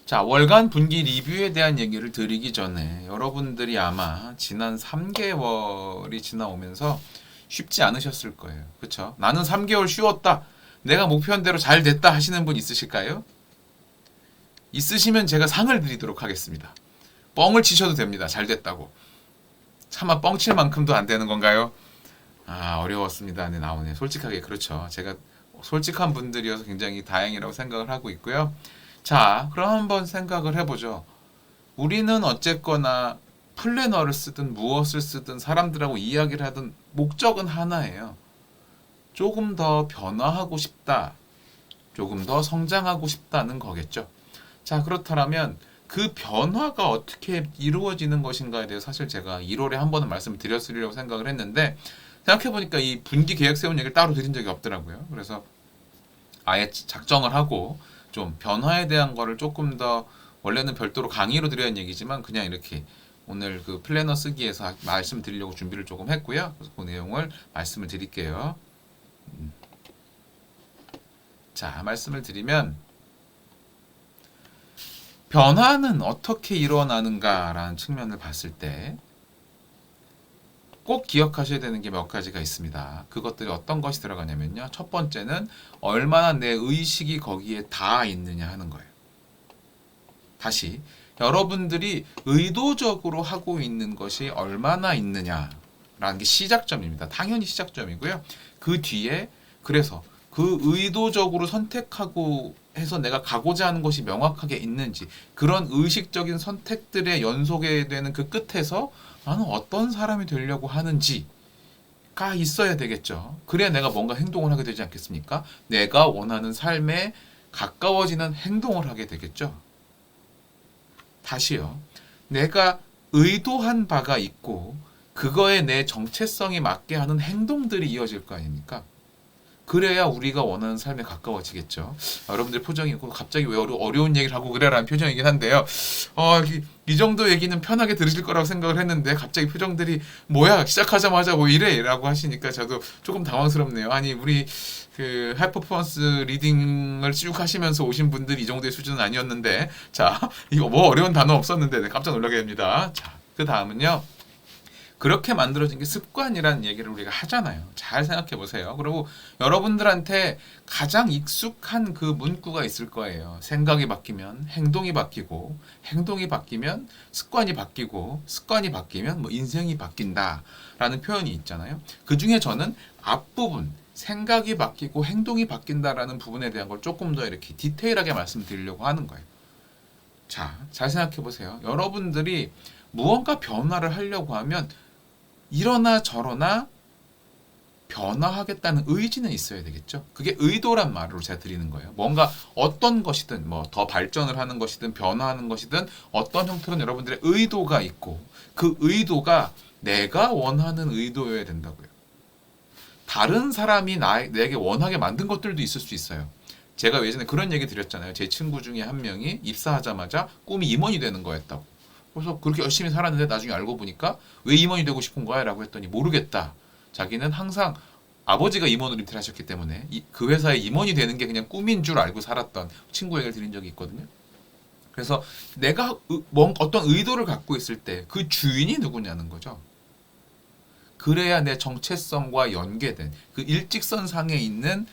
자, 월간 분기 리뷰에 대한 얘기를 드리기 전에 여러분들이 아마 지난 3개월이 지나오면서 쉽지 않으셨을 거예요. 그쵸? 나는 3개월 쉬었다. 내가 목표한 대로 잘 됐다 하시는 분 있으실까요? 있으시면 제가 상을 드리도록 하겠습니다. 뻥을 치셔도 됩니다. 잘 됐다고. 차마 뻥칠 만큼도 안 되는 건가요? 아, 어려웠습니다. 네, 나오네. 솔직하게 그렇죠. 제가 솔직한 분들이어서 굉장히 다행이라고 생각을 하고 있고요. 자, 그럼 한번 생각을 해보죠. 우리는 어쨌거나 플래너를 쓰든 무엇을 쓰든 사람들하고 이야기를 하든 목적은 하나예요. 조금 더 변화하고 싶다. 조금 더 성장하고 싶다는 거겠죠. 자, 그렇다면 그 변화가 어떻게 이루어지는 것인가에 대해서 사실 제가 1월에 한 번은 말씀을 드렸으려고 생각을 했는데 생각해보니까 이 분기 계획 세운 얘기를 따로 드린 적이 없더라고요. 그래서 아예 작정을 하고 좀 변화에 대한 거를 조금 더 원래는 별도로 강의로 드려야 얘기지만 그냥 이렇게 오늘 그 플래너 쓰기에서 말씀드리려고 준비를 조금 했고요. 그래서 그 내용을 말씀을 드릴게요. 자, 말씀을 드리면 변화는 어떻게 일어나는가라는 측면을 봤을 때 꼭 기억하셔야 되는 게 몇 가지가 있습니다. 그것들이 어떤 것이 들어가냐면요. 첫 번째는 얼마나 내 의식이 거기에 닿아 있느냐 하는 거예요. 다시 여러분들이 의도적으로 하고 있는 것이 얼마나 있느냐라는 게 시작점입니다. 당연히 시작점이고요. 그 뒤에 그래서 그 의도적으로 선택하고 해서 내가 가고자 하는 것이 명확하게 있는지 그런 의식적인 선택들의 연속에 되는 그 끝에서 나는 어떤 사람이 되려고 하는지가 있어야 되겠죠. 그래야 내가 뭔가 행동을 하게 되지 않겠습니까? 내가 원하는 삶에 가까워지는 행동을 하게 되겠죠. 다시요. 내가 의도한 바가 있고 그거에 내 정체성에 맞게 하는 행동들이 이어질 거 아닙니까? 그래야 우리가 원하는 삶에 가까워지겠죠. 여러분들 표정이 갑자기 왜 어려운 얘기를 하고 그래라는 표정이긴 한데요. 이 정도 얘기는 편하게 들으실 거라고 생각을 했는데 갑자기 표정들이 뭐야 시작하자마자 뭐 이래 라고 하시니까 저도 조금 당황스럽네요. 아니 우리 그 하이퍼포먼스 리딩을 쭉 하시면서 오신 분들이 이 정도의 수준은 아니었는데 자 이거 뭐 어려운 단어 없었는데 네, 깜짝 놀라게 됩니다. 자 그 다음은요. 그렇게 만들어진 게 습관이라는 얘기를 우리가 하잖아요. 잘 생각해 보세요. 그리고 여러분들한테 가장 익숙한 그 문구가 있을 거예요. 생각이 바뀌면 행동이 바뀌고, 행동이 바뀌면 습관이 바뀌고, 습관이 바뀌면 뭐 인생이 바뀐다라는 표현이 있잖아요. 그 중에 저는 앞부분, 생각이 바뀌고 행동이 바뀐다라는 부분에 대한 걸 조금 더 이렇게 디테일하게 말씀드리려고 하는 거예요. 자, 잘 생각해 보세요. 여러분들이 무언가 변화를 하려고 하면 이러나 저러나 변화하겠다는 의지는 있어야 되겠죠. 그게 의도란 말로 제가 드리는 거예요. 뭔가 어떤 것이든 뭐 더 발전을 하는 것이든 변화하는 것이든 어떤 형태로는 여러분들의 의도가 있고 그 의도가 내가 원하는 의도여야 된다고요. 다른 사람이 내게 원하게 만든 것들도 있을 수 있어요. 제가 예전에 그런 얘기 드렸잖아요. 제 친구 중에 한 명이 입사하자마자 꿈이 임원이 되는 거였다고. 그래서 그렇게 열심히 살았는데 나중에 알고 보니까 왜 임원이 되고 싶은 거야? 라고 했더니 모르겠다. 자기는 항상 아버지가 임원으로 은퇴를 하셨기 때문에 그 회사에 임원이 되는 게 그냥 꿈인 줄 알고 살았던 친구 얘기를 드린 적이 있거든요. 그래서 내가 어떤 의도를 갖고 있을 때 그 주인이 누구냐는 거죠. 그래야 내 정체성과 연계된 그 일직선상에 있는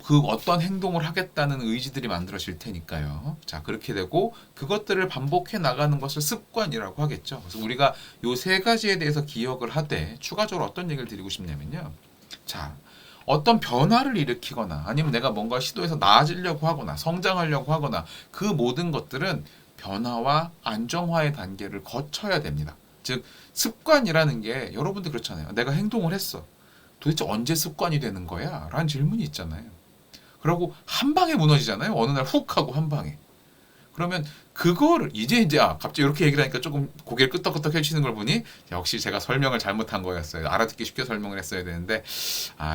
그 어떤 행동을 하겠다는 의지들이 만들어질 테니까요. 자, 그렇게 되고 그것들을 반복해 나가는 것을 습관이라고 하겠죠. 그래서 우리가 요 세 가지에 대해서 기억을 하되 추가적으로 어떤 얘기를 드리고 싶냐면요. 자, 어떤 변화를 일으키거나 아니면 내가 뭔가 시도해서 나아지려고 하거나 성장하려고 하거나 그 모든 것들은 변화와 안정화의 단계를 거쳐야 됩니다. 즉 습관이라는 게 여러분들 그렇잖아요. 내가 행동을 했어. 도대체 언제 습관이 되는 거야? 라는 질문이 있잖아요. 그러고 한 방에 무너지잖아요. 어느 날 훅 하고 한 방에. 그러면 그거를 이제 갑자기 이렇게 얘기를 하니까 조금 고개를 끄덕끄덕 해주시는 걸 보니 역시 제가 설명을 잘못한 거였어요. 알아듣기 쉽게 설명을 했어야 되는데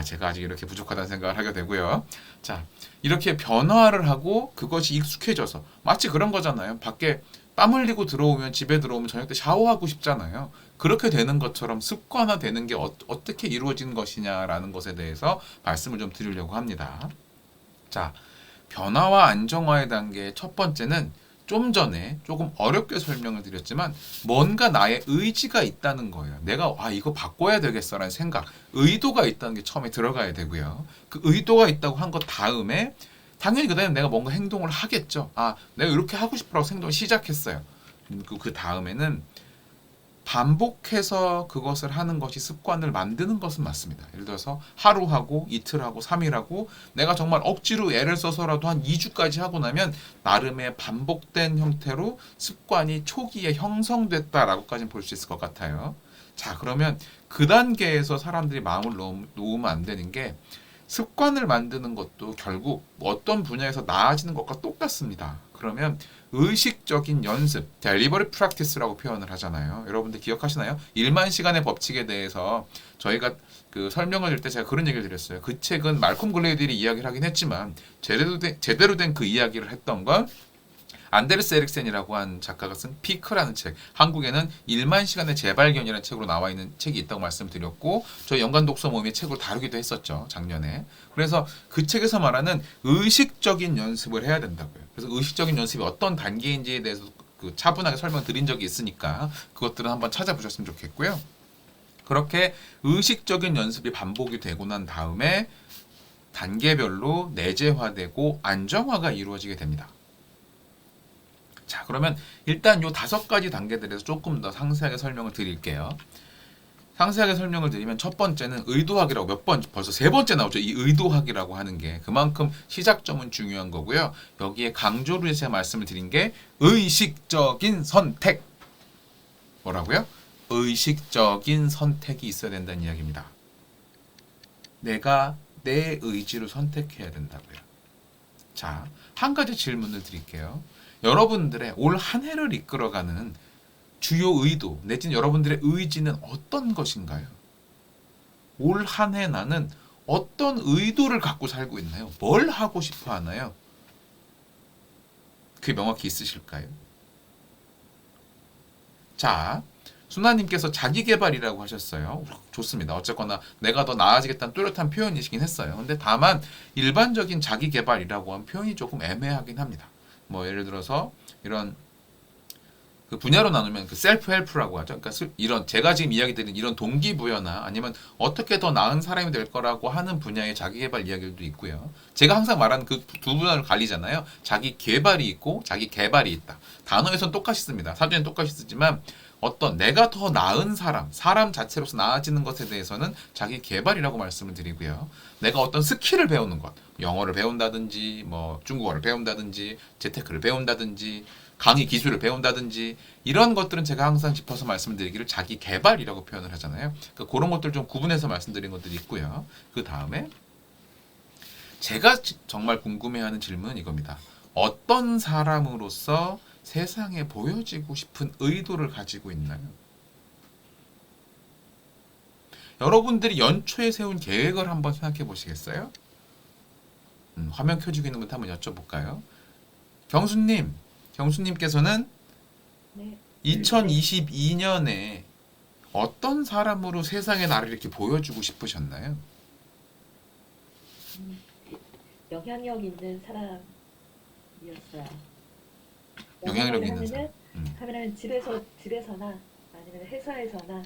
제가 아직 이렇게 부족하다는 생각을 하게 되고요. 자, 이렇게 변화를 하고 그것이 익숙해져서 마치 그런 거잖아요. 밖에 땀 흘리고 들어오면 집에 들어오면 저녁 때 샤워하고 싶잖아요. 그렇게 되는 것처럼 습관화되는 게 어떻게 이루어지는 것이냐라는 것에 대해서 말씀을 좀 드리려고 합니다. 자, 변화와 안정화의 단계의 첫 번째는 좀 전에 조금 어렵게 설명을 드렸지만 뭔가 나의 의지가 있다는 거예요. 내가 이거 바꿔야 되겠어라는 생각, 의도가 있다는 게 처음에 들어가야 되고요. 그 의도가 있다고 한 것 다음에 당연히 그다음에 내가 뭔가 행동을 하겠죠. 내가 이렇게 하고 싶어라고 행동을 시작했어요. 그 다음에는 반복해서 그것을 하는 것이 습관을 만드는 것은 맞습니다. 예를 들어서 하루 하고 이틀 하고 3일 하고 내가 정말 억지로 애를 써서라도 한 2주까지 하고 나면 나름의 반복된 형태로 습관이 초기에 형성됐다라고까지는 볼 수 있을 것 같아요. 자, 그러면 그 단계에서 사람들이 마음을 놓으면 안 되는 게 습관을 만드는 것도 결국 어떤 분야에서 나아지는 것과 똑같습니다. 그러면 의식적인 연습, deliberate practice라고 표현을 하잖아요. 여러분들 기억하시나요? 1만 시간의 법칙에 대해서 저희가 그 설명을 줄 때 제가 그런 얘기를 드렸어요. 그 책은 말콤 글래디엘이 이야기를 하긴 했지만 제대로 된 그 이야기를 했던 건 안데르스 에릭센이라고 한 작가가 쓴 피크라는 책, 한국에는 1만 시간의 재발견이라는 책으로 나와 있는 책이 있다고 말씀드렸고 저희 연간 독서 모임의 책으로 다루기도 했었죠, 작년에. 그래서 그 책에서 말하는 의식적인 연습을 해야 된다고요. 그래서 의식적인 연습이 어떤 단계인지에 대해서 그 차분하게 설명드린 적이 있으니까 그것들은 한번 찾아보셨으면 좋겠고요. 그렇게 의식적인 연습이 반복이 되고 난 다음에 단계별로 내재화되고 안정화가 이루어지게 됩니다. 자, 그러면 일단 요 5가지 단계들에서 조금 더 상세하게 설명을 드릴게요. 상세하게 설명을 드리면 첫 번째는 의도하기라고 벌써 3번째 나오죠. 이 의도하기라고 하는 게 그만큼 시작점은 중요한 거고요. 여기에 강조를 해서 제가 말씀을 드린 게 의식적인 선택. 뭐라고요? 의식적인 선택이 있어야 된다는 이야기입니다. 내가 내 의지로 선택해야 된다고요. 자, 한 가지 질문을 드릴게요. 여러분들의 올 한 해를 이끌어가는 주요 의도 내지는 여러분들의 의지는 어떤 것인가요? 올 한 해 나는 어떤 의도를 갖고 살고 있나요? 뭘 하고 싶어 하나요? 그게 명확히 있으실까요? 자, 수나님께서 자기계발이라고 하셨어요. 좋습니다. 어쨌거나 내가 더 나아지겠다는 뚜렷한 표현이시긴 했어요. 근데 다만 일반적인 자기계발이라고 하는 표현이 조금 애매하긴 합니다. 뭐 예를 들어서 이런 그 분야로 나누면 그 셀프 헬프라고 하죠. 그러니까 이런 제가 지금 이야기 드린 이런 동기부여나 아니면 어떻게 더 나은 사람이 될 거라고 하는 분야의 자기계발 이야기들도 있고요. 제가 항상 말하는 그 두 분야를 갈리잖아요. 자기 개발이 있고 자기 개발이 있다. 단어에선 똑같이 씁니다. 사전엔 똑같이 쓰지만 어떤 내가 더 나은 사람 자체로서 나아지는 것에 대해서는 자기 개발이라고 말씀을 드리고요. 내가 어떤 스킬을 배우는 것, 영어를 배운다든지, 뭐 중국어를 배운다든지, 재테크를 배운다든지, 강의 기술을 배운다든지 이런 것들은 제가 항상 짚어서 말씀드리기를 자기 개발이라고 표현을 하잖아요. 그러니까 그런 것들 좀 구분해서 말씀드린 것들이 있고요. 그 다음에 제가 정말 궁금해하는 질문은 이겁니다. 어떤 사람으로서 세상에 보여지고 싶은 의도를 가지고 있나요? 여러분들이 연초에 세운 계획을 한번 생각해 보시겠어요? 화면 켜지고 있는 것도 한번 여쭤볼까요? 경수님께서는 네. 2022년에 어떤 사람으로 세상에 나를 이렇게 보여주고 싶으셨나요? 음, 영향력 있는 사람이었어요. 영향력 영향을 있는 사람. 하면은 집에서나 아니면 회사에서나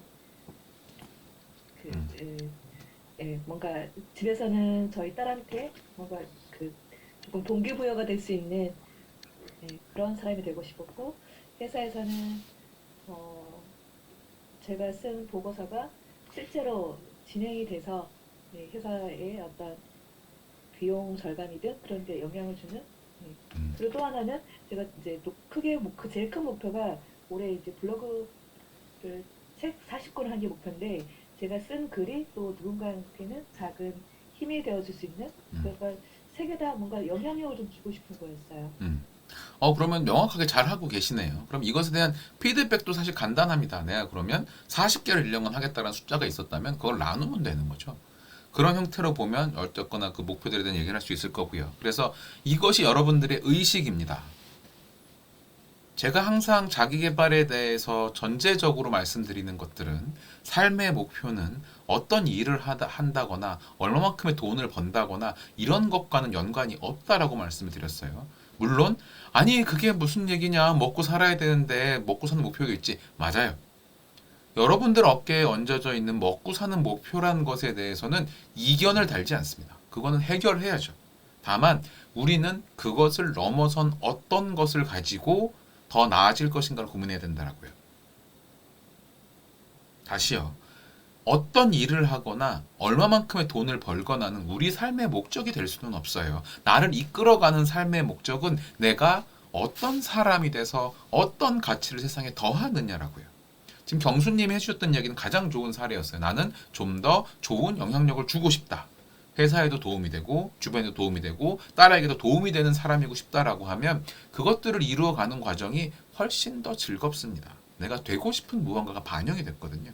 그, 음. 뭔가 집에서는 저희 딸한테 뭔가 그 조금 동기부여가 될 수 있는 그런 사람이 되고 싶었고 회사에서는 제가 쓴 보고서가 실제로 진행이 돼서 회사의 어떤 비용 절감이든 그런 데 영향을 주는. 그리고 또 하나는 제가 이제 또 제일 큰 목표가 올해 이제 블로그를 책 40권을 한 게 목표인데 제가 쓴 글이 또 누군가한테는 작은 힘이 되어줄 수 있는 그러니까 세계다 뭔가 영향력을 좀 주고 싶은 거였어요. 그러면 명확하게 잘 하고 계시네요. 그럼 이것에 대한 피드백도 사실 간단합니다. 내가 그러면 40개를 1년간 하겠다는 숫자가 있었다면 그걸 나누면 되는 거죠. 그런 형태로 보면 어쨌거나 그 목표들에 대한 얘기를 할 수 있을 거고요. 그래서 이것이 여러분들의 의식입니다. 제가 항상 자기계발에 대해서 전제적으로 말씀드리는 것들은 삶의 목표는 어떤 일을 한다거나 얼마만큼의 돈을 번다거나 이런 것과는 연관이 없다라고 말씀을 드렸어요. 물론 아니 그게 무슨 얘기냐, 먹고 살아야 되는데 먹고 사는 목표가 있지. 맞아요. 여러분들 어깨에 얹어져 있는 먹고 사는 목표라는 것에 대해서는 이견을 달지 않습니다. 그거는 해결해야죠. 다만 우리는 그것을 넘어선 어떤 것을 가지고 더 나아질 것인가를 고민해야 된다라고요. 다시요. 어떤 일을 하거나 얼마만큼의 돈을 벌거나는 우리 삶의 목적이 될 수는 없어요. 나를 이끌어가는 삶의 목적은 내가 어떤 사람이 돼서 어떤 가치를 세상에 더하느냐라고요. 지금 경수님이 해주셨던 이야기는 가장 좋은 사례였어요. 나는 좀 더 좋은 영향력을 주고 싶다. 회사에도 도움이 되고 주변에도 도움이 되고 딸에게도 도움이 되는 사람이고 싶다라고 하면 그것들을 이루어가는 과정이 훨씬 더 즐겁습니다. 내가 되고 싶은 무언가가 반영이 됐거든요.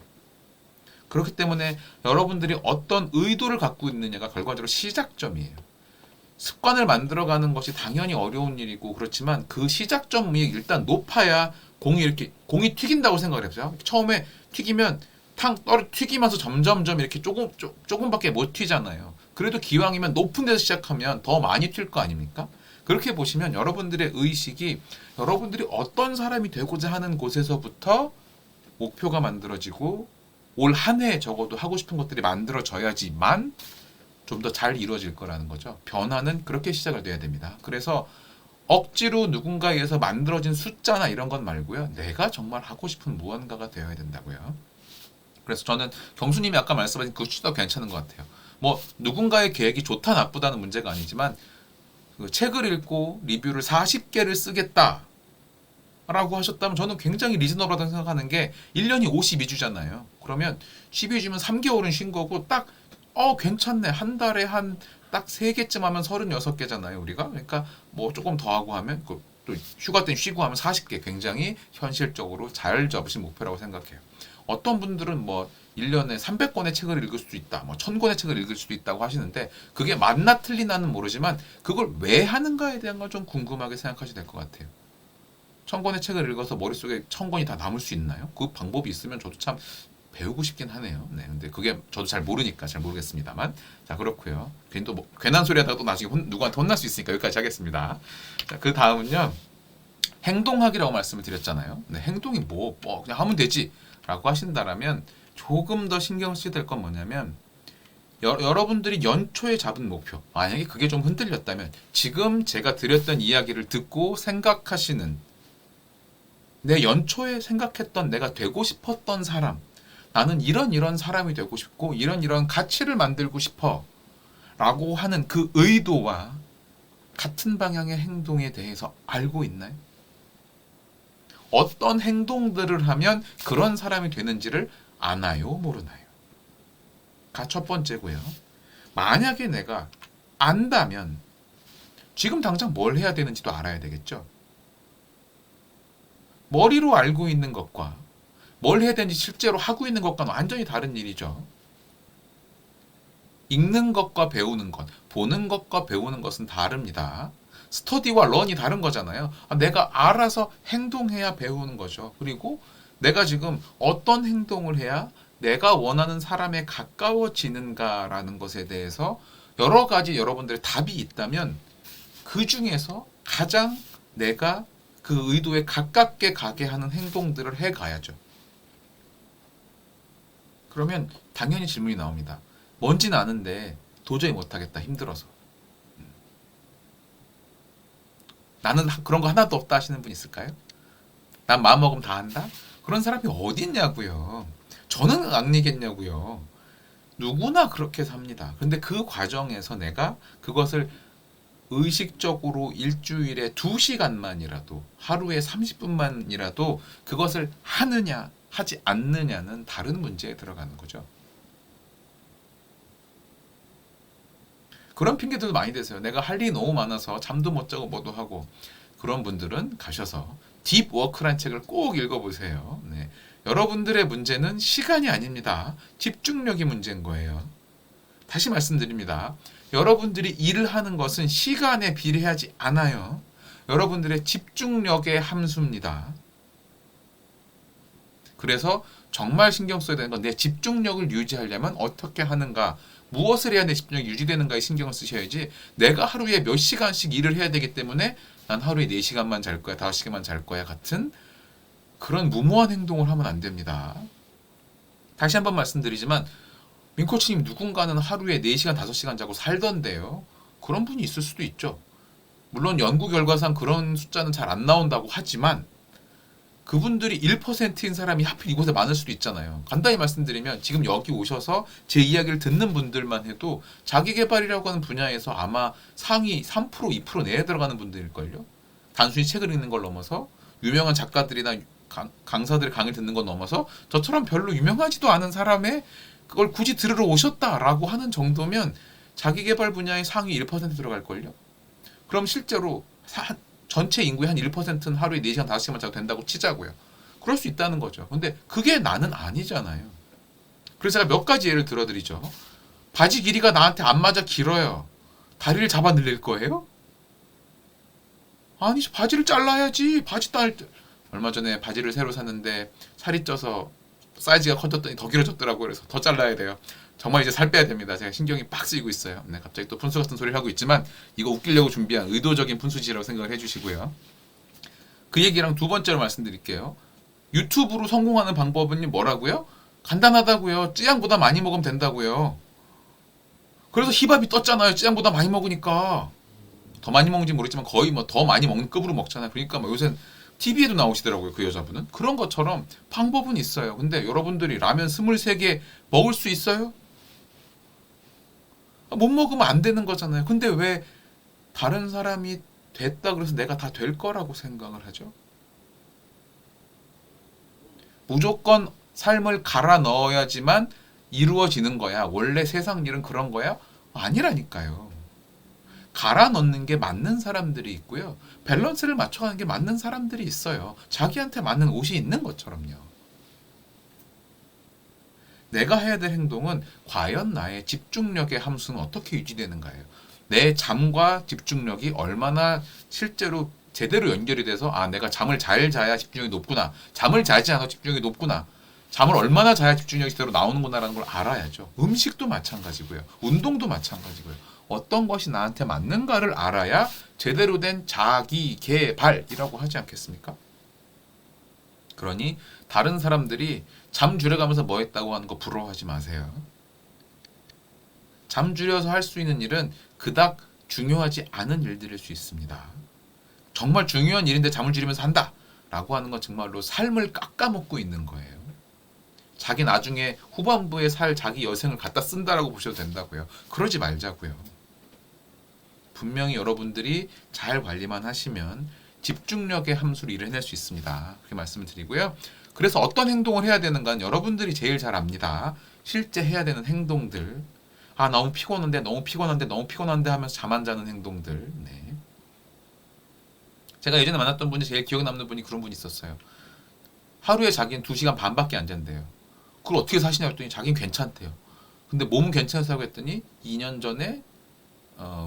그렇기 때문에 여러분들이 어떤 의도를 갖고 있느냐가 결과적으로 시작점이에요. 습관을 만들어가는 것이 당연히 어려운 일이고 그렇지만 그 시작점이 일단 높아야 공이 튀긴다고 생각을 했어요. 처음에 튀기면 튀기면서 점점점 이렇게 조금밖에 못 튀잖아요. 그래도 기왕이면 높은 데서 시작하면 더 많이 튈 거 아닙니까? 그렇게 보시면 여러분들의 의식이 여러분들이 어떤 사람이 되고자 하는 곳에서부터 목표가 만들어지고 올 한 해에 적어도 하고 싶은 것들이 만들어져야지만 좀 더 잘 이루어질 거라는 거죠. 변화는 그렇게 시작을 돼야 됩니다. 그래서 억지로 누군가에 의해서 만들어진 숫자나 이런 건 말고요. 내가 정말 하고 싶은 무언가가 되어야 된다고요. 그래서 저는 경수님이 아까 말씀하신 그 숫자 괜찮은 것 같아요. 뭐 누군가의 계획이 좋다 나쁘다는 문제가 아니지만 그 책을 읽고 리뷰를 40개를 쓰겠다 라고 하셨다면 저는 굉장히 리즈너블하다고 생각하는 게 1년이 52주잖아요. 그러면 12주면 3개월은 쉰 거고 딱 괜찮네. 한 달에 한 딱 3개쯤 하면 36개잖아요, 우리가. 그러니까 뭐 조금 더 하고 하면 또 휴가 때 쉬고 하면 40개 굉장히 현실적으로 잘 잡으신 목표라고 생각해요. 어떤 분들은 뭐 1년에 300권의 책을 읽을 수도 있다. 뭐 1000권의 책을 읽을 수도 있다고 하시는데 그게 맞나 틀리나는 모르지만 그걸 왜 하는가에 대한 걸 좀 궁금하게 생각하셔야 될 것 같아요. 1000권의 책을 읽어서 머릿속에 1000권이 다 남을 수 있나요? 그 방법이 있으면 저도 참 배우고 싶긴 하네요. 네, 근데 그게 저도 잘 모르니까 잘 모르겠습니다만. 자, 그렇고요. 괜히 또 괜한 소리 하다가 또 나중에 누구한테 혼날 수 있으니까 여기까지 하겠습니다. 자, 그 다음은요. 행동하기라고 말씀을 드렸잖아요. 네, 행동이 뭐 그냥 하면 되지 라고 하신다라면 조금 더 신경 쓰셔야 될 건 뭐냐면 여러분들이 연초에 잡은 목표, 만약에 그게 좀 흔들렸다면 지금 제가 드렸던 이야기를 듣고 생각하시는 내 연초에 생각했던 내가 되고 싶었던 사람, 나는 이런 사람이 되고 싶고 이런 가치를 만들고 싶어 라고 하는 그 의도와 같은 방향의 행동에 대해서 알고 있나요? 어떤 행동들을 하면 그런 사람이 되는지를 아나요? 모르나요? 가 첫 번째고요. 만약에 내가 안다면 지금 당장 뭘 해야 되는지도 알아야 되겠죠. 머리로 알고 있는 것과 뭘 해야 되는지 실제로 하고 있는 것과는 완전히 다른 일이죠. 읽는 것과 배우는 것, 보는 것과 배우는 것은 다릅니다. 스터디와 런이 다른 거잖아요. 내가 알아서 행동해야 배우는 거죠. 그리고 내가 지금 어떤 행동을 해야 내가 원하는 사람에 가까워지는가라는 것에 대해서 여러 가지 여러분들의 답이 있다면 그 중에서 가장 내가 그 의도에 가깝게 가게 하는 행동들을 해가야죠. 그러면 당연히 질문이 나옵니다. 뭔지는 아는데 도저히 못하겠다. 힘들어서. 나는 그런 거 하나도 없다 하시는 분 있을까요? 난 마음먹으면 다 한다? 그런 사람이 어디 있냐고요. 저는 앙리겠냐고요. 누구나 그렇게 삽니다. 근데 그 과정에서 내가 그것을 의식적으로 일주일에 2시간만이라도 하루에 30분만이라도 그것을 하느냐 하지 않느냐는 다른 문제에 들어가는 거죠. 그런 핑계들도 많이 대세요. 내가 할 일이 너무 많아서 잠도 못 자고 뭐도 하고. 그런 분들은 가셔서 딥 워크란 책을 꼭 읽어보세요. 네. 여러분들의 문제는 시간이 아닙니다. 집중력이 문제인 거예요. 다시 말씀드립니다. 여러분들이 일을 하는 것은 시간에 비례하지 않아요. 여러분들의 집중력의 함수입니다. 그래서 정말 신경 써야 되는 건 내 집중력을 유지하려면 어떻게 하는가. 무엇을 해야 내 집중력이 유지되는가에 신경을 쓰셔야지 내가 하루에 몇 시간씩 일을 해야 되기 때문에 난 하루에 4시간만 잘 거야, 5시간만 잘 거야 같은 그런 무모한 행동을 하면 안 됩니다. 다시 한번 말씀드리지만 민코치님 누군가는 하루에 4시간, 5시간 자고 살던데요. 그런 분이 있을 수도 있죠. 물론 연구 결과상 그런 숫자는 잘 안 나온다고 하지만 그분들이 1%인 사람이 하필 이곳에 많을 수도 있잖아요. 간단히 말씀드리면 지금 여기 오셔서 제 이야기를 듣는 분들만 해도 자기계발이라고 하는 분야에서 아마 상위 3%, 2% 내에 들어가는 분들일걸요. 단순히 책을 읽는 걸 넘어서 유명한 작가들이나 강사들의 강의를 듣는 건 넘어서 저처럼 별로 유명하지도 않은 사람의 그걸 굳이 들으러 오셨다라고 하는 정도면 자기계발 분야의 상위 1% 들어갈걸요. 그럼 실제로 전체 인구의 한 1%는 하루에 4시간, 5시간만 자도 된다고 치자고요. 그럴 수 있다는 거죠. 근데 그게 나는 아니잖아요. 그래서 제가 몇 가지 예를 들어드리죠. 바지 길이가 나한테 안 맞아 길어요. 다리를 잡아 늘릴 거예요? 아니죠. 바지를 잘라야지. 얼마 전에 바지를 새로 샀는데 살이 쪄서 사이즈가 커졌더니 더 길어졌더라고요. 그래서 더 잘라야 돼요. 정말 이제 살 빼야 됩니다. 제가 신경이 빡 쓰이고 있어요. 네, 갑자기 또 푼수 같은 소리를 하고 있지만 이거 웃기려고 준비한 의도적인 푼수지라고 생각을 해주시고요. 그 얘기랑 두 번째로 말씀드릴게요. 유튜브로 성공하는 방법은 뭐라고요? 간단하다고요. 찌양보다 많이 먹으면 된다고요. 그래서 힙합이 떴잖아요. 찌양보다 많이 먹으니까. 더 많이 먹는지 모르겠지만 거의 뭐 더 많이 먹는 급으로 먹잖아요. 그러니까 뭐 요새는 TV에도 나오시더라고요. 그 여자분은. 그런 것처럼 방법은 있어요. 근데 여러분들이 라면 23개 먹을 수 있어요? 못 먹으면 안 되는 거잖아요. 근데 왜 다른 사람이 됐다 그래서 내가 다 될 거라고 생각을 하죠? 무조건 삶을 갈아 넣어야지만 이루어지는 거야. 원래 세상 일은 그런 거야? 아니라니까요. 갈아 넣는 게 맞는 사람들이 있고요. 밸런스를 맞춰가는 게 맞는 사람들이 있어요. 자기한테 맞는 옷이 있는 것처럼요. 내가 해야 될 행동은 과연 나의 집중력의 함수는 어떻게 유지되는가예요. 내 잠과 집중력이 얼마나 실제로 제대로 연결이 돼서 내가 잠을 잘 자야 집중력이 높구나. 잠을 자지 않아 집중력이 높구나. 잠을 얼마나 자야 집중력이 제대로 나오는구나라는 걸 알아야죠. 음식도 마찬가지고요. 운동도 마찬가지고요. 어떤 것이 나한테 맞는가를 알아야 제대로 된 자기 개발이라고 하지 않겠습니까? 그러니 다른 사람들이 잠 줄여가면서 뭐 했다고 하는 거 부러워하지 마세요. 잠 줄여서 할 수 있는 일은 그닥 중요하지 않은 일들일 수 있습니다. 정말 중요한 일인데 잠을 줄이면서 한다 라고 하는 건 정말로 삶을 깎아먹고 있는 거예요. 자기 나중에 후반부에 살 자기 여생을 갖다 쓴다라고 보셔도 된다고요. 그러지 말자고요. 분명히 여러분들이 잘 관리만 하시면 집중력의 함수로 일을 해낼 수 있습니다. 그렇게 말씀을 드리고요. 그래서 어떤 행동을 해야 되는가는 여러분들이 제일 잘 압니다. 실제 해야 되는 행동들. 너무 피곤한데 하면서 잠 안 자는 행동들. 네. 제가 예전에 만났던 분이 제일 기억에 남는 분이 그런 분이 있었어요. 하루에 자기는 2시간 반밖에 안 잔대요. 그걸 어떻게 사시냐고 했더니 자기는 괜찮대요. 근데 몸은 괜찮다고 했더니 2년 전에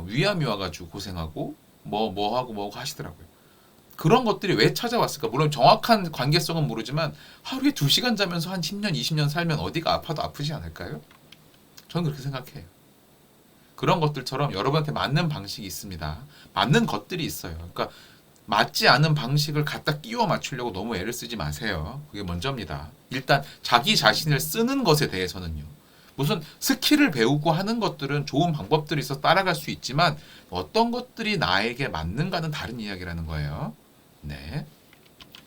위암이 와가지고 고생하고 뭐 하고 하시더라고요. 그런 것들이 왜 찾아왔을까? 물론 정확한 관계성은 모르지만 하루에 2시간 자면서 한 10년, 20년 살면 어디가 아파도 아프지 않을까요? 저는 그렇게 생각해요. 그런 것들처럼 여러분한테 맞는 방식이 있습니다. 맞는 것들이 있어요. 그러니까 맞지 않은 방식을 갖다 끼워 맞추려고 너무 애를 쓰지 마세요. 그게 먼저입니다. 일단 자기 자신을 쓰는 것에 대해서는요. 무슨 스킬을 배우고 하는 것들은 좋은 방법들이 있어서 따라갈 수 있지만 어떤 것들이 나에게 맞는가는 다른 이야기라는 거예요. 네.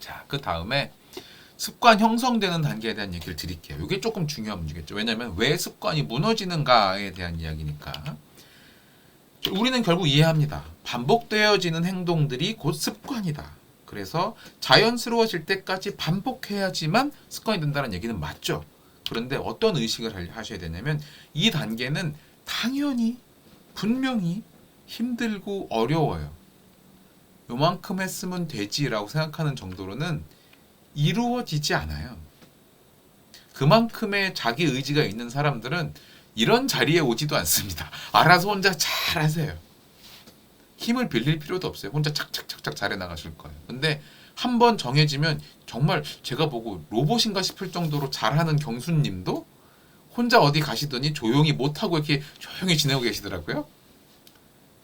자, 그 다음에 습관 형성되는 단계에 대한 얘기를 드릴게요. 이게 조금 중요한 문제겠죠. 왜냐하면 왜 습관이 무너지는가에 대한 이야기니까. 우리는 결국 이해합니다. 반복되어지는 행동들이 곧 습관이다. 그래서 자연스러워질 때까지 반복해야지만 습관이 된다는 얘기는 맞죠. 그런데 어떤 의식을 하셔야 되냐면 이 단계는 당연히 분명히 힘들고 어려워요. 요만큼 했으면 되지라고 생각하는 정도로는 이루어지지 않아요. 그만큼의 자기 의지가 있는 사람들은 이런 자리에 오지도 않습니다. 알아서 혼자 잘 하세요. 힘을 빌릴 필요도 없어요. 혼자 착착착착 잘해 나가실 거예요. 근데 한번 정해지면 정말 제가 보고 로봇인가 싶을 정도로 잘하는 경수님도 혼자 어디 가시더니 조용히 못하고 이렇게 조용히 지내고 계시더라고요.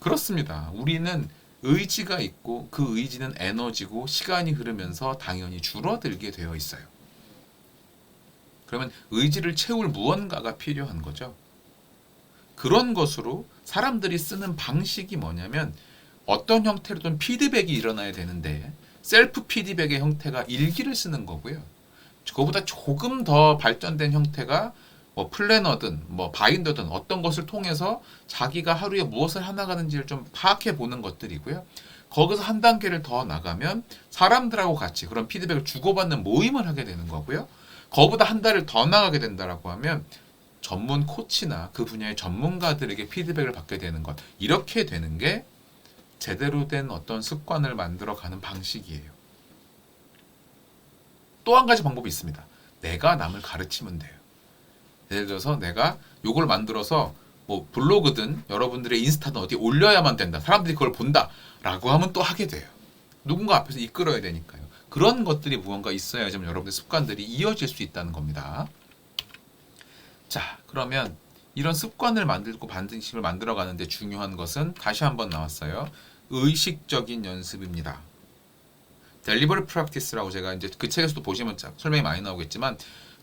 그렇습니다. 우리는 의지가 있고 그 의지는 에너지고 시간이 흐르면서 당연히 줄어들게 되어 있어요. 그러면 의지를 채울 무언가가 필요한 거죠. 그런 것으로 사람들이 쓰는 방식이 뭐냐면 어떤 형태로든 피드백이 일어나야 되는데 셀프 피드백의 형태가 일기를 쓰는 거고요. 그거보다 조금 더 발전된 형태가 뭐 플래너든 뭐 바인더든 어떤 것을 통해서 자기가 하루에 무엇을 해나가는지를 좀 파악해 보는 것들이고요. 거기서 한 단계를 더 나가면 사람들하고 같이 그런 피드백을 주고받는 모임을 하게 되는 거고요. 거보다 한 달을 더 나가게 된다라고 하면 전문 코치나 그 분야의 전문가들에게 피드백을 받게 되는 것. 이렇게 되는 게 제대로 된 어떤 습관을 만들어가는 방식이에요. 또 한 가지 방법이 있습니다. 내가 남을 가르치면 돼요. 예를 들어서 내가 요걸 만들어서 뭐 블로그든 여러분들의 인스타든 어디 올려야만 된다. 사람들이 그걸 본다. 라고 하면 또 하게 돼요. 누군가 앞에서 이끌어야 되니까요. 그런 것들이 무언가 있어야지만 여러분의 습관들이 이어질 수 있다는 겁니다. 자, 그러면 이런 습관을 만들고 반등식을 만들어 가는데 중요한 것은 다시 한번 나왔어요. 의식적인 연습입니다. 델리버리 프랙티스라고 제가 이제 그 책에서도 보시면 설명이 많이 나오겠지만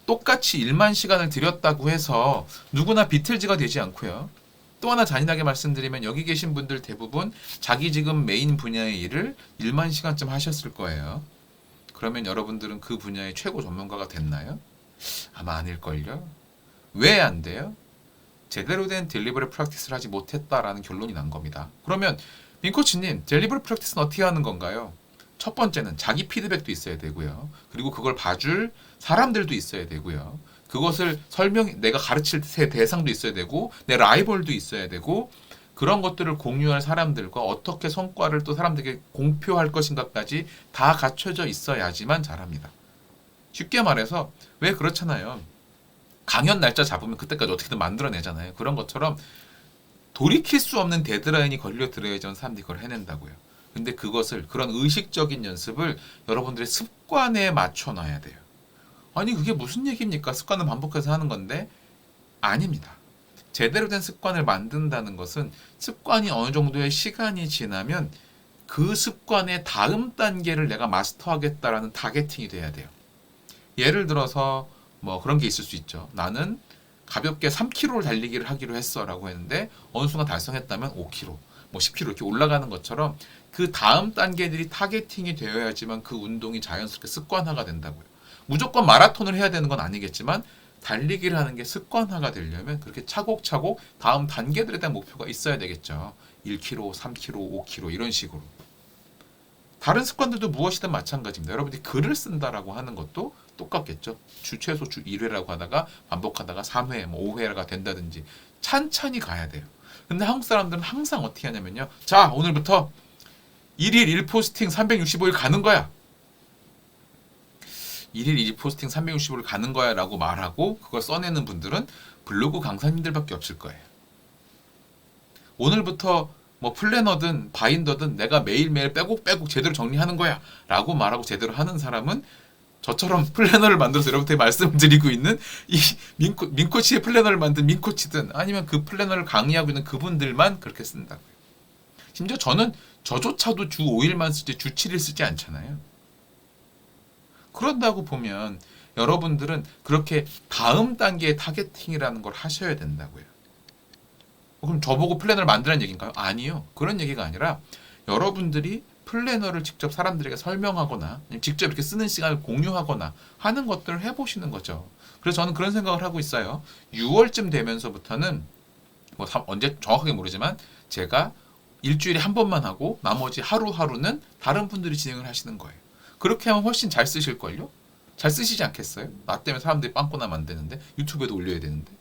똑같이 1만 시간을 들였다고 해서 누구나 비틀즈가 되지 않고요. 또 하나 잔인하게 말씀드리면 여기 계신 분들 대부분 자기 지금 메인 분야의 일을 1만 시간쯤 하셨을 거예요. 그러면 여러분들은 그 분야의 최고 전문가가 됐나요? 아마 아닐걸요. 왜 안 돼요? 제대로 된 델리버리 프랙티스를 하지 못했다라는 결론이 난 겁니다. 그러면 민코치님, 델리버리 프랙티스는 어떻게 하는 건가요? 첫 번째는 자기 피드백도 있어야 되고요. 그리고 그걸 봐줄 사람들도 있어야 되고요. 그것을 내가 가르칠 대상도 있어야 되고 내 라이벌도 있어야 되고 그런 것들을 공유할 사람들과 어떻게 성과를 또 사람들에게 공표할 것인가까지 다 갖춰져 있어야지만 잘합니다. 쉽게 말해서 왜 그렇잖아요. 강연 날짜 잡으면 그때까지 어떻게든 만들어내잖아요. 그런 것처럼 돌이킬 수 없는 데드라인이 걸려들어야지만 사람들이 그걸 해낸다고요. 근데 그런 의식적인 연습을 여러분들의 습관에 맞춰놔야 돼요. 아니 그게 무슨 얘기입니까? 습관을 반복해서 하는 건데 아닙니다. 제대로 된 습관을 만든다는 것은 습관이 어느 정도의 시간이 지나면 그 습관의 다음 단계를 내가 마스터하겠다라는 타겟팅이 돼야 돼요. 예를 들어서 뭐 그런 게 있을 수 있죠. 나는 가볍게 3km를 달리기를 하기로 했어 라고 했는데 어느 순간 달성했다면 5km, 뭐 10km 이렇게 올라가는 것처럼 그 다음 단계들이 타겟팅이 되어야지만 그 운동이 자연스럽게 습관화가 된다고요. 무조건 마라톤을 해야 되는 건 아니겠지만 달리기를 하는 게 습관화가 되려면 그렇게 차곡차곡 다음 단계들에 대한 목표가 있어야 되겠죠. 1km, 3km, 5km 이런 식으로. 다른 습관들도 무엇이든 마찬가지입니다. 여러분들이 글을 쓴다라고 하는 것도 똑같겠죠. 최소 주 1회라고 하다가 반복하다가 3회, 뭐 5회가 된다든지 찬찬히 가야 돼요. 근데 한국 사람들은 항상 어떻게 하냐면요. 자, 오늘부터 1일 1포스팅 365일 가는 거야. 1일 1포스팅 365일 가는 거야 라고 말하고 그걸 써내는 분들은 블로그 강사님들밖에 없을 거예요. 오늘부터 뭐 플래너든 바인더든 내가 매일매일 빼곡빼곡 제대로 정리하는 거야 라고 말하고 제대로 하는 사람은 저처럼 플래너를 만들어서 여러분한테 말씀을 드리고 있는 이 민코치의 플래너를 만든 민코치든 아니면 그 플래너를 강의하고 있는 그분들만 그렇게 쓴다고요. 심지어 저는 저조차도 주 5일만 쓰지 주 7일 쓰지 않잖아요. 그런다고 보면 여러분들은 그렇게 다음 단계의 타겟팅이라는 걸 하셔야 된다고요. 그럼 저보고 플래너를 만들라는 얘기인가요? 아니요. 그런 얘기가 아니라 여러분들이 플래너를 직접 사람들에게 설명하거나 직접 이렇게 쓰는 시간을 공유하거나 하는 것들을 해보시는 거죠. 그래서 저는 그런 생각을 하고 있어요. 6월쯤 되면서부터는 뭐 언제 정확하게 모르지만 제가 일주일에 한 번만 하고 나머지 하루하루는 다른 분들이 진행을 하시는 거예요. 그렇게 하면 훨씬 잘 쓰실걸요? 잘 쓰시지 않겠어요? 나 때문에 사람들이 빵꾸나 만드는데 유튜브에도 올려야 되는데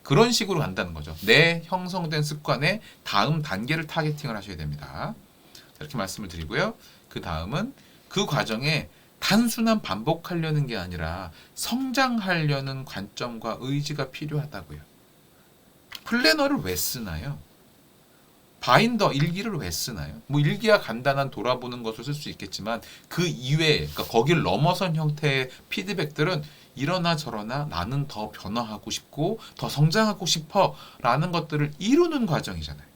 그런 식으로 간다는 거죠. 내 형성된 습관의 다음 단계를 타겟팅을 하셔야 됩니다. 이렇게 말씀을 드리고요. 그 다음은 그 과정에 단순한 반복하려는 게 아니라 성장하려는 관점과 의지가 필요하다고요. 플래너를 왜 쓰나요? 바인더 일기를 왜 쓰나요? 뭐 일기야 간단한 돌아보는 것을 쓸 수 있겠지만 그 이외에 그러니까 거길 넘어선 형태의 피드백들은 이러나 저러나 나는 더 변화하고 싶고 더 성장하고 싶어 라는 것들을 이루는 과정이잖아요.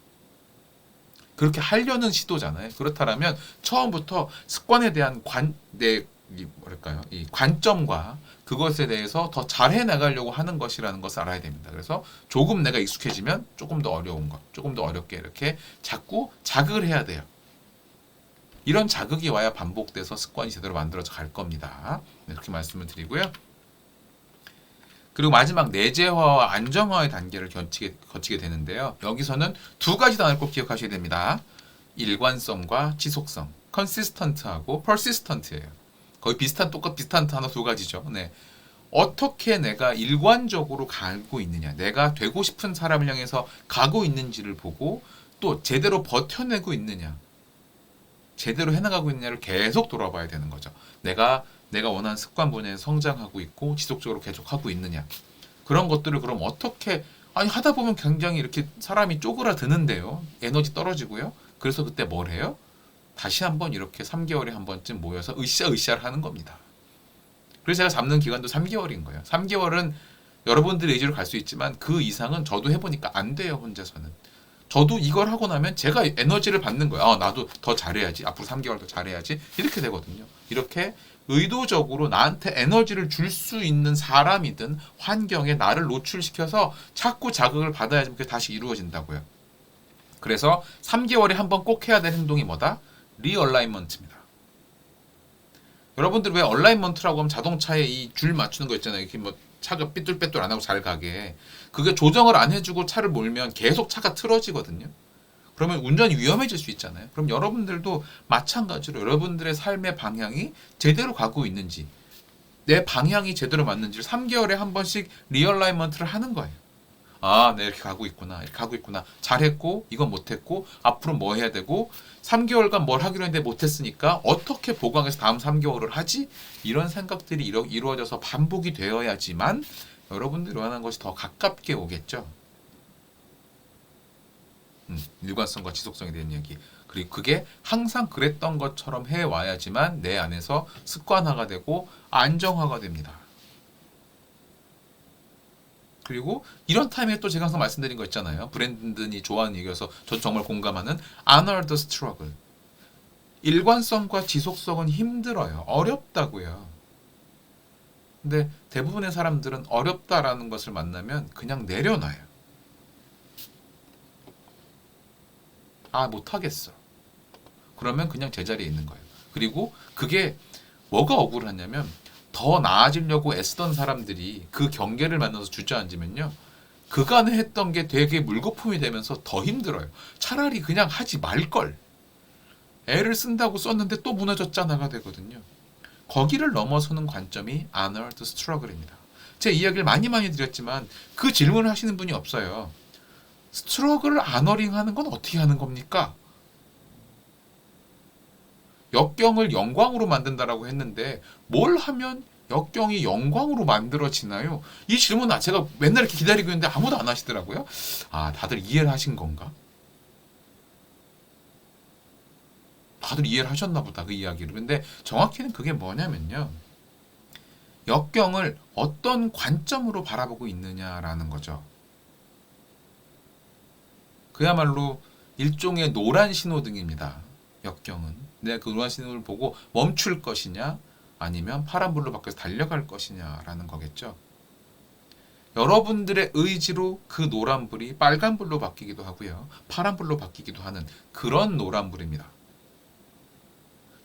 그렇게 하려는 시도잖아요. 그렇다면 처음부터 습관에 대한 이 관점과 그것에 대해서 더 잘해 나가려고 하는 것이라는 것을 알아야 됩니다. 그래서 조금 내가 익숙해지면 조금 더 어려운 것, 조금 더 어렵게 이렇게 자꾸 자극을 해야 돼요. 이런 자극이 와야 반복돼서 습관이 제대로 만들어져 갈 겁니다. 이렇게 말씀을 드리고요. 그리고 마지막 내재화와 안정화의 단계를 거치게 되는데요. 여기서는 두 가지 단어를 꼭 기억하셔야 됩니다. 일관성과 지속성, consistent하고 persistent예요. 거의 비슷한 단어 두 가지죠. 네. 어떻게 내가 일관적으로 가고 있느냐, 내가 되고 싶은 사람을 향해서 가고 있는지를 보고 또 제대로 버텨내고 있느냐, 제대로 해나가고 있느냐를 계속 돌아봐야 되는 거죠. 내가 원하는 습관 분야에서 성장하고 있고 지속적으로 계속하고 있느냐. 그런 것들을 그럼 어떻게 하다 보면 굉장히 이렇게 사람이 쪼그라드는데요. 에너지 떨어지고요. 그래서 그때 뭘 해요? 다시 한번 이렇게 3개월에 한 번쯤 모여서 으쌰으쌰를 하는 겁니다. 그래서 제가 잡는 기간도 3개월인 거예요. 3개월은 여러분들의 의지로 갈 수 있지만 그 이상은 저도 해보니까 안 돼요, 혼자서는. 저도 이걸 하고 나면 제가 에너지를 받는 거예요. 나도 더 잘해야지. 앞으로 3개월 더 잘해야지. 이렇게 되거든요. 이렇게 의도적으로 나한테 에너지를 줄 수 있는 사람이든 환경에 나를 노출시켜서 자꾸 자극을 받아야지 그게 다시 이루어진다고요. 그래서 3개월에 한 번 꼭 해야 될 행동이 뭐다? 리얼라이먼트입니다. 여러분들 왜 얼라이먼트라고 하면 자동차에 이 줄 맞추는 거 있잖아요. 이렇게 뭐 차가 삐뚤빼뚤 안 하고 잘 가게. 그게 조정을 안 해주고 차를 몰면 계속 차가 틀어지거든요. 그러면 운전이 위험해질 수 있잖아요. 그럼 여러분들도 마찬가지로 여러분들의 삶의 방향이 제대로 가고 있는지, 내 방향이 제대로 맞는지를 3개월에 한 번씩 리얼라이먼트를 하는 거예요. 내가 이렇게 가고 있구나. 이렇게 가고 있구나. 잘했고, 이건 못했고, 앞으로 뭐 해야 되고, 3개월간 뭘 하기로 했는데 못했으니까 어떻게 보강해서 다음 3개월을 하지? 이런 생각들이 이루어져서 반복이 되어야지만 여러분들이 원하는 것이 더 가깝게 오겠죠. 일관성과 지속성에 대한 얘기. 그리고 그게 항상 그랬던 것처럼 해와야지만 내 안에서 습관화가 되고 안정화가 됩니다. 그리고 이런 타임에 또 제가 항상 말씀드린 거 있잖아요. 브랜든이 좋아하는 얘기여서 전 정말 공감하는 honor the struggle. 일관성과 지속성은 힘들어요. 어렵다고요. 근데 대부분의 사람들은 어렵다라는 것을 만나면 그냥 내려놔요. 못하겠어. 그러면 그냥 제자리에 있는 거예요. 그리고 그게 뭐가 억울하냐면 더 나아지려고 애쓰던 사람들이 그 경계를 만나서 주저앉으면요. 그간에 했던 게 되게 물거품이 되면서 더 힘들어요. 차라리 그냥 하지 말걸. 애를 쓴다고 썼는데 또 무너졌잖아가 되거든요. 거기를 넘어서는 관점이 honor the struggle입니다. 제 이야기를 많이 드렸지만 그 질문을 하시는 분이 없어요. 스트러글을 아너링 하는 건 어떻게 하는 겁니까? 역경을 영광으로 만든다라고 했는데 뭘 하면 역경이 영광으로 만들어지나요? 이 질문 제가 맨날 이렇게 기다리고 있는데 아무도 안 하시더라고요. 다들 이해를 하신 건가? 다들 이해를 하셨나 보다, 그 이야기를. 근데 정확히는 그게 뭐냐면요. 역경을 어떤 관점으로 바라보고 있느냐라는 거죠. 그야말로 일종의 노란 신호등입니다. 역경은. 내가 그 노란 신호를 보고 멈출 것이냐 아니면 파란불로 바뀌어서 달려갈 것이냐라는 거겠죠. 여러분들의 의지로 그 노란불이 빨간불로 바뀌기도 하고요. 파란불로 바뀌기도 하는 그런 노란불입니다.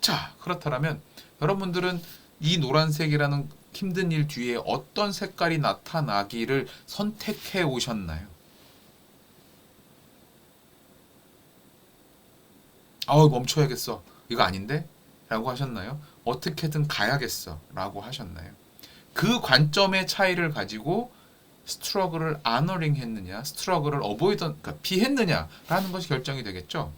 자, 그렇다면 여러분들은 이 노란색이라는 힘든 일 뒤에 어떤 색깔이 나타나기를 선택해 오셨나요? 멈춰야겠어. 이거 아닌데? 라고 하셨나요? 어떻게든 가야겠어. 라고 하셨나요? 그 관점의 차이를 가지고 스트러글을 아너링 했느냐, 스트러글을 그러니까 피했느냐라는 것이 결정이 되겠죠.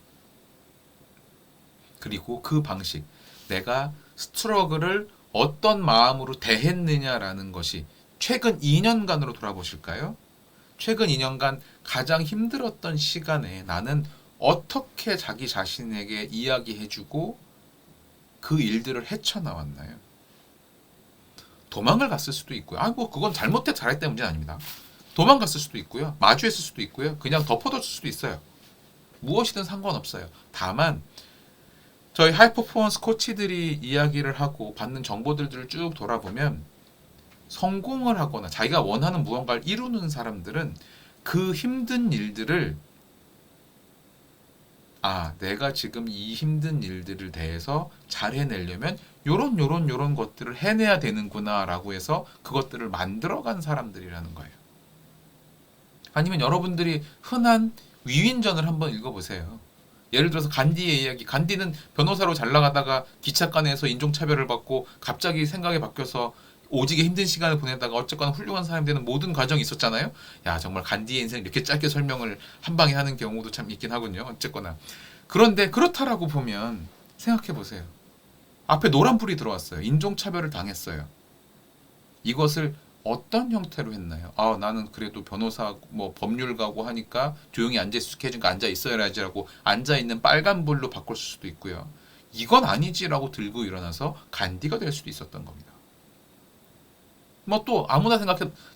그리고 그 방식, 내가 스트러글을 어떤 마음으로 대했느냐라는 것이 최근 2년간으로 돌아보실까요? 최근 2년간 가장 힘들었던 시간에 나는 어떻게 자기 자신에게 이야기해주고 그 일들을 헤쳐나왔나요? 도망을 갔을 수도 있고요. 뭐 그건 잘못해 잘했다는 문제는 아닙니다. 도망갔을 수도 있고요. 마주했을 수도 있고요. 그냥 덮어뒀을 수도 있어요. 무엇이든 상관없어요. 다만 저희 하이퍼포먼스 코치들이 이야기를 하고 받는 정보들을 쭉 돌아보면 성공을 하거나 자기가 원하는 무언가를 이루는 사람들은 그 힘든 일들을 내가 지금 이 힘든 일들을 대해서 잘 해내려면 요런 것들을 해내야 되는구나 라고 해서 그것들을 만들어간 사람들이라는 거예요. 아니면 여러분들이 흔한 위인전을 한번 읽어보세요. 예를 들어서 간디의 이야기. 간디는 변호사로 잘 나가다가 기차간에서 인종차별을 받고 갑자기 생각이 바뀌어서 오지게 힘든 시간을 보내다가 어쨌거나 훌륭한 사람이 되는 모든 과정이 있었잖아요. 야, 정말 간디의 인생 이렇게 짧게 설명을 한 방에 하는 경우도 참 있긴 하군요. 어쨌거나. 그런데 그렇다라고 보면 생각해 보세요. 앞에 노란불이 들어왔어요. 인종차별을 당했어요. 이것을 어떤 형태로 했나요? 나는 그래도 변호사, 법률가고 하니까 조용히 앉아있으니까 앉아있어야지라고 앉아있는 빨간불로 바꿀 수도 있고요. 이건 아니지라고 들고 일어나서 간디가 될 수도 있었던 겁니다. 또 아무나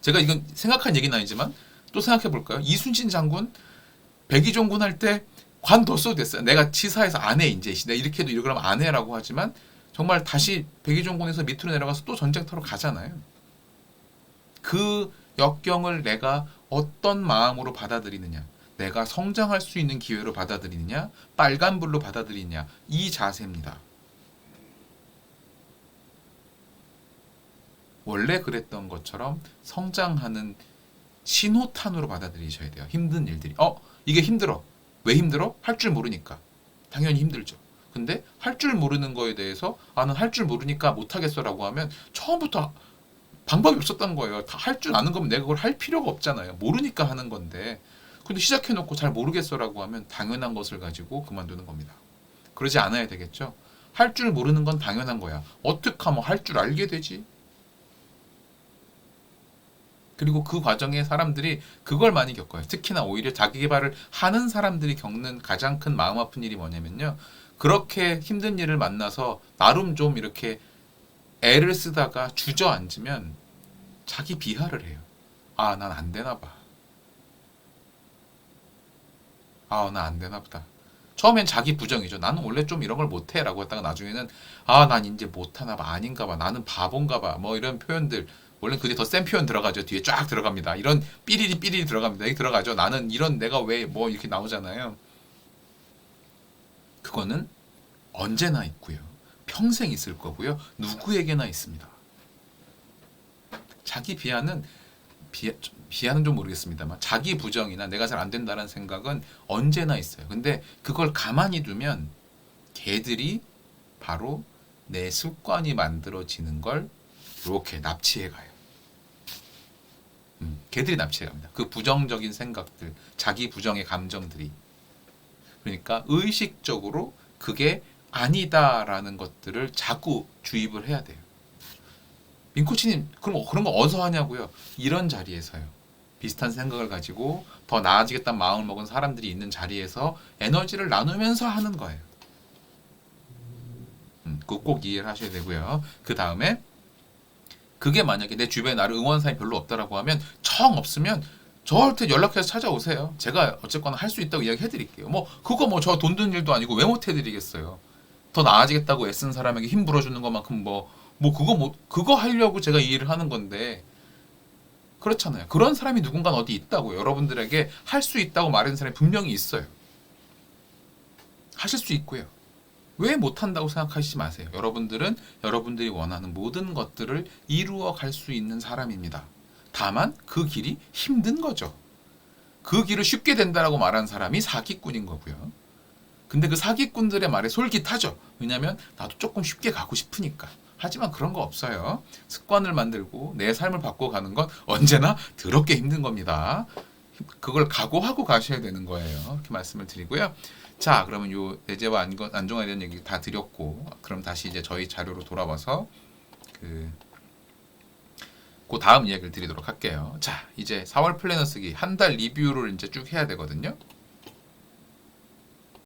제가 이건 생각한 얘기는 아니지만 또 생각해 볼까요? 이순신 장군 백의종군 할 때 관뒀어도 됐어요. 내가 치사해서 안 해, 이제. 내가 이렇게 해도 그러면 안 해라고 하지만 정말 다시 백의종군에서 밑으로 내려가서 또 전쟁터로 가잖아요. 그 역경을 내가 어떤 마음으로 받아들이느냐, 내가 성장할 수 있는 기회로 받아들이느냐, 빨간불로 받아들이느냐, 이 자세입니다. 원래 그랬던 것처럼 성장하는 신호탄으로 받아들이셔야 돼요. 힘든 일들이. 이게 힘들어. 왜 힘들어? 할 줄 모르니까. 당연히 힘들죠. 근데 할 줄 모르는 거에 대해서 나는 할 줄 모르니까 못하겠어라고 하면 처음부터 방법이 없었던 거예요. 다 할 줄 아는 거면 내가 그걸 할 필요가 없잖아요. 모르니까 하는 건데. 근데 시작해놓고 잘 모르겠어라고 하면 당연한 것을 가지고 그만두는 겁니다. 그러지 않아야 되겠죠. 할 줄 모르는 건 당연한 거야. 어떻게 하면 할 줄 알게 되지? 그리고 그 과정에 사람들이 그걸 많이 겪어요. 특히나 오히려 자기 개발을 하는 사람들이 겪는 가장 큰 마음 아픈 일이 뭐냐면요. 그렇게 힘든 일을 만나서 나름 좀 이렇게 애를 쓰다가 주저앉으면 자기 비하를 해요. 난 안 되나 봐. 나 안 되나 보다. 처음엔 자기 부정이죠. 나는 원래 좀 이런 걸 못해 라고 했다가 나중에는 난 이제 못하나 봐. 아닌가 봐. 나는 바본가 봐. 이런 표현들. 원래 그게 더 센 표현 들어가죠. 뒤에 쫙 들어갑니다. 이런 삐리리 들어갑니다. 여기 들어가죠. 나는 이런 내가 왜 이렇게 나오잖아요. 그거는 언제나 있고요. 평생 있을 거고요. 누구에게나 있습니다. 자기 비하는 좀 모르겠습니다만 자기 부정이나 내가 잘 안 된다는 생각은 언제나 있어요. 근데 그걸 가만히 두면 걔들이 바로 내 습관이 만들어지는 걸 이렇게 납치해 가요. 걔들이 납치해 갑니다. 그 부정적인 생각들, 자기 부정의 감정들이. 그러니까 의식적으로 그게 아니다라는 것들을 자꾸 주입을 해야 돼요. 민코치님 그런 거 어디서 하냐고요? 이런 자리에서요. 비슷한 생각을 가지고 더 나아지겠다는 마음을 먹은 사람들이 있는 자리에서 에너지를 나누면서 하는 거예요. 그거 꼭 이해를 하셔야 되고요. 그 다음에 그게 만약에 내 주변에 나를 응원하는 사람이 별로 없다라고 하면 정 없으면 저한테 연락해서 찾아오세요. 제가 어쨌거나 할 수 있다고 이야기 해드릴게요. 그거 저 돈 드는 일도 아니고 왜 못 해드리겠어요. 더 나아지겠다고 애쓴 사람에게 힘 불어주는 것만큼 그거 하려고 제가 이 일을 하는 건데 그렇잖아요. 그런 사람이 누군가 어디 있다고 여러분들에게 할 수 있다고 말하는 사람이 분명히 있어요. 하실 수 있고요. 왜 못한다고 생각하시지 마세요. 여러분들은 여러분들이 원하는 모든 것들을 이루어 갈 수 있는 사람입니다. 다만 그 길이 힘든 거죠. 그 길을 쉽게 된다라고 말하는 사람이 사기꾼인 거고요. 근데 그 사기꾼들의 말에 솔깃하죠. 왜냐하면 나도 조금 쉽게 가고 싶으니까. 하지만 그런 거 없어요. 습관을 만들고 내 삶을 바꿔가는 건 언제나 더럽게 힘든 겁니다. 그걸 각오하고 가셔야 되는 거예요. 이렇게 말씀을 드리고요. 자, 그러면 요 내재와 안정화에 대한 얘기 다 드렸고, 그럼 다시 이제 저희 자료로 돌아와서 그 다음 이야기를 드리도록 할게요. 자, 이제 4월 플래너 쓰기 한 달 리뷰를 이제 쭉 해야 되거든요.